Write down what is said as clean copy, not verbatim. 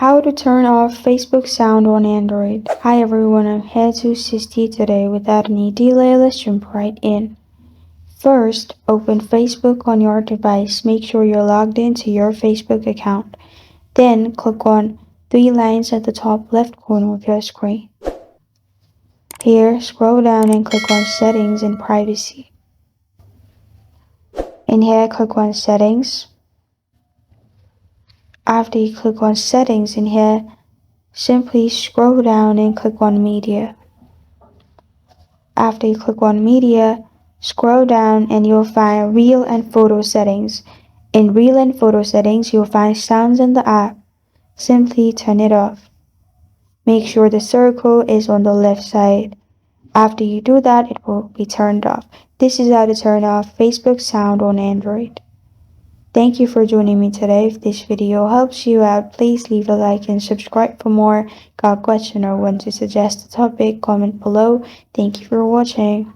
How to turn off Facebook sound on Android. Hi everyone, I'm here to assist you today. Without any delay, let's jump right in. First, open Facebook on your device. Make sure you're logged into your Facebook account. Then click on three lines at the top left corner of your screen. Here, scroll down and click on Settings and Privacy. In here, click on Settings. After you click on Settings in here, simply scroll down and click on Media. After you click on Media, scroll down and you'll find Reel and Photo Settings. In Reel and Photo Settings, you'll find sounds in the app. Simply turn it off. Make sure the circle is on the left side. After you do that, it will be turned off. This is how to turn off Facebook sound on Android. Thank you for joining me today. If this video helps you out, please leave a like and subscribe for more. Got a question or want to suggest a topic, comment below. Thank you for watching.